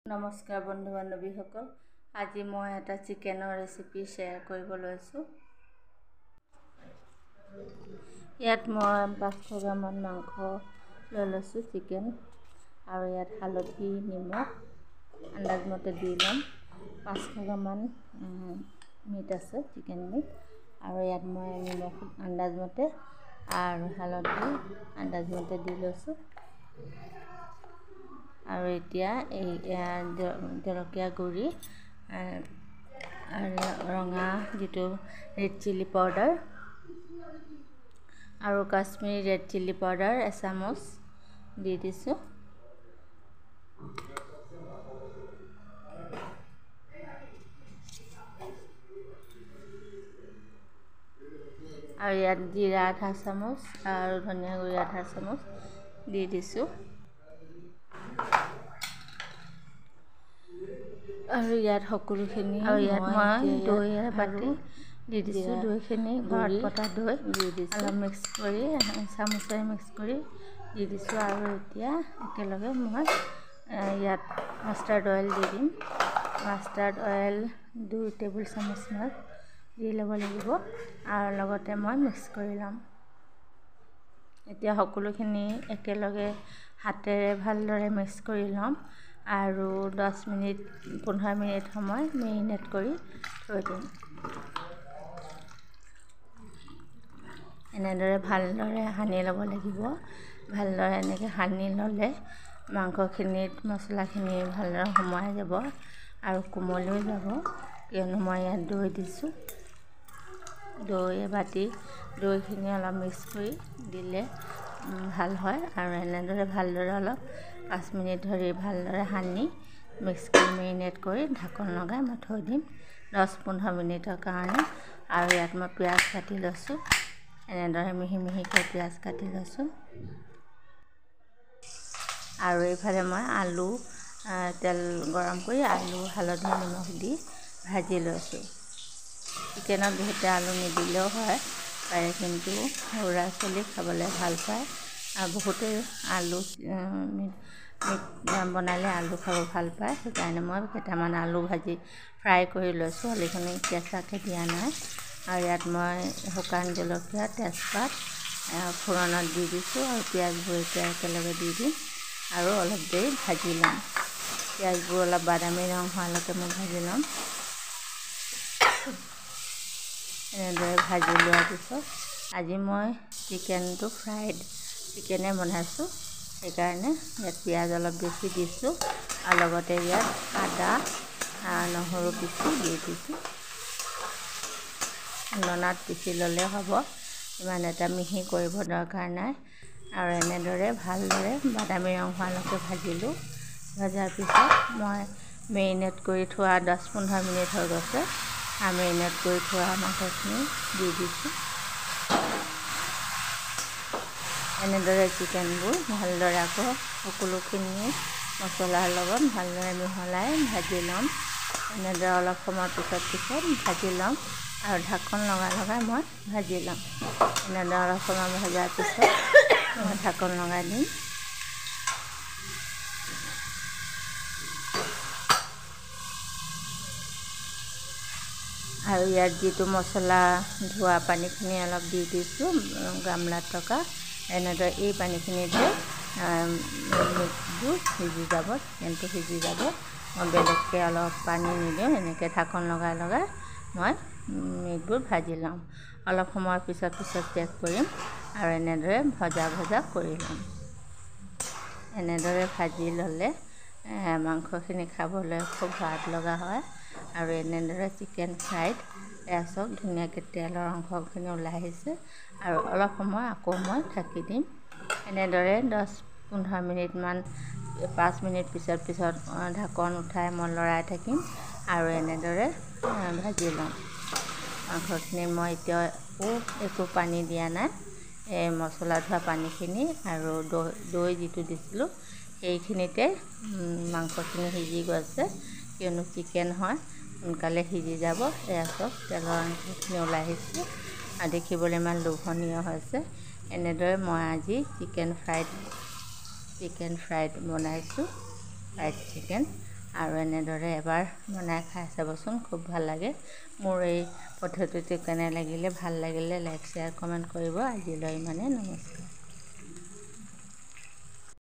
নমস্কাৰ বন্ধু বান্ধৱীসকল, আজি মই এটা চিকেনৰ ৰেচিপি শ্বেয়াৰ কৰিব লৈছোঁ। ইয়াত মই 500 গ্ৰামমান মাংস লৈ লৈছোঁ চিকেন, আৰু ইয়াত হালধি নিমখ আন্দাজমতে দি ল'ম। 500 গ্ৰামমান মিট আছে, চিকেন মিট, আৰু ইয়াত মই নিমখ আন্দাজমতে আৰু হালধি আন্দাজমতে দি লৈছোঁ। আৰু এতিয়া এই জলকীয়া গুড়ি ৰঙা যিটো ৰেড চিলি পাউডাৰ আৰু কাশ্মীৰী ৰেড চিলি পাউডাৰ এচামুচ দি দিছোঁ। আৰু ইয়াত জিৰা আধা চামুচ আৰু ধনিয়া গুড়ি আধা চামুচ দি দিছোঁ। আৰু ইয়াত সকলোখিনি, আৰু ইয়াত মই দৈ বাটি দি দিছোঁ। দৈখিনি ঘৰত পতা দৈ দি দিছোঁ, অলপ মিক্স কৰি চামুচেৰে মিক্স কৰি দি দিছোঁ। আৰু এতিয়া একেলগে মই ইয়াত মাষ্টাৰ্ড অইল দি দিম। মাষ্টাৰ্ড অইল 2 টেবুল চামুচমান দি ল'ব লাগিব, আৰু লগতে মই মিক্স কৰি ল'ম। এতিয়া সকলোখিনি একেলগে হাতেৰে ভালদৰে মিক্স কৰি ল'ম, আৰু 10-15 মিনিট সময় মেৰিনেট কৰি থৈ দিম। এনেদৰে ভালদৰে সানি ল'ব লাগিব। ভালদৰে এনেকৈ সানি ল'লে মাংসখিনিত মছলাখিনি ভালদৰে সোমাই যাব আৰু কোমলিও যাব, কিয়নো মই ইয়াত দৈ দিছোঁ। দৈ বাটি দৈখিনি অলপ মিক্স কৰি দিলে ভাল হয়। আৰু এনেদৰে ভালদৰে অলপ 5 মিনিট ধৰি ভালদৰে সানি মিক্স কৰি মেৰিনেট কৰি ঢাকন লগাই মই থৈ দিম 10-15 মিনিটৰ কাৰণে। আৰু ইয়াত মই পিঁয়াজ কাটি লৈছোঁ, এনেদৰে মিহি মিহিকৈ পিঁয়াজ কাটি লৈছোঁ। আৰু এইফালে মই আলু তেল গৰম কৰি আলু হালধি নিমখ দি ভাজি লৈছোঁ। চিকেনত বহুতে আলু নিদিলেও হয় পাৰে, কিন্তু সৰু ল'ৰা ছোৱালী খাবলৈ ভাল পায়, আৰু বহুতে আলু বনালে আলু খাব ভাল পায়। সেইকাৰণে মই কেইটামান আলু ভাজি ফ্ৰাই কৰি লৈছোঁ, আলুখিনি কেঁচাকৈ দিয়া নাই। আৰু ইয়াত মই শুকান জলকীয়া, তেজপাত ফোৰণত দি দিছোঁ, আৰু পিঁয়াজবোৰ এতিয়া একেলগে দি দিম আৰু অলপ দেৰি ভাজি ল'ম। পিঁয়াজবোৰ অলপ বাদামী ৰং হোৱালৈকে মই ভাজি ল'ম। এনেদৰে ভাজি লোৱাৰ পিছত, আজি মই চিকেনটো ফ্ৰাইড চিকেনে বনাইছোঁ, সেইকাৰণে ইয়াত পিঁয়াজ অলপ বেছি দিছোঁ, আৰু লগতে ইয়াত আদা নহৰু পিচি দি দিছোঁ। খুন্দনাত পিচি ল'লে হ'ব, ইমান এটা মিহি কৰিব দৰকাৰ নাই। আৰু এনেদৰে ভালদৰে বাদামী ৰং হোৱালৈকে ভাজিলোঁ। ভজাৰ পিছত মই মেৰিনেট কৰি থোৱা 10-15 মিনিট হৈ গৈছে, মেৰিনেট কৰি থোৱা মাংসখিনি দি দিছোঁ। এনেদৰে চিকেনবোৰ ভালদৰে আকৌ সকলোখিনি মছলাৰ লগত ভালদৰে মিহলাই ভাজি ল'ম। এনেদৰে অলপ সময় পিছত ভাজি ল'ম, আৰু ঢাকন লগাই মই ভাজি ল'ম। এনেদৰে অলপ সময় ভজাৰ পিছত মই ঢাকন লগাই দিম। আৰু ইয়াত যিটো মছলা ধোৱা পানীখিনি অলপ দি দিছোঁ গামলাত থকা, এনেদৰে এই পানীখিনিতে মিটবোৰ সিজি যাব, চিকেনটো সিজি যাব। মই বেলেগকৈ অলপ পানী নিদিওঁ, এনেকৈ ঢাকন লগাই মই মিটবোৰ ভাজি ল'ম। অলপ সময়ৰ পিছত চেক কৰিম, আৰু এনেদৰে ভজা কৰি ল'ম। এনেদৰে ভাজি ল'লে মাংসখিনি খাবলৈ খুব সোৱাদ লগা হয়। আৰু এনেদৰে চিকেন ফ্ৰাইড, এয়া চাওক ধুনীয়াকৈ তেলৰ অংশখিনি ওলাই আহিছে। আৰু অলপ সময় আকৌ মই ঢাকি দিম। এনেদৰে 10-15 মিনিটমান, 5 মিনিট পিছত ঢাকন উঠাই মই লৰাই থাকিম, আৰু এনেদৰে ভাজি ল'ম। মাংসখিনি মই এতিয়া একো পানী দিয়া নাই, এই মছলা ধোৱা পানীখিনি আৰু দৈ যিটো দিছিলোঁ সেইখিনিতে মাংসখিনি সিজি গৈছে, কিয়নো চিকেন হয় সোনকালে সিজি যাব। এয়া চাওক তেলৰ অংশখিনি ওলাই আহিছে, আৰু দেখিবলৈ ইমান লোভনীয় হৈছে। এনেদৰে মই আজি চিকেন ফ্ৰাইড বনাইছোঁ, ফ্ৰাইড চিকেন। আৰু এনেদৰে এবাৰ বনাই খাই চাবচোন, খুব ভাল লাগে। মোৰ এই পদ্ধতিটো কেনে লাগিলে, ভাল লাগিলে লাইক শ্বেয়াৰ কমেণ্ট কৰিব। আজিলৈ ইমানেই, নমস্কাৰ।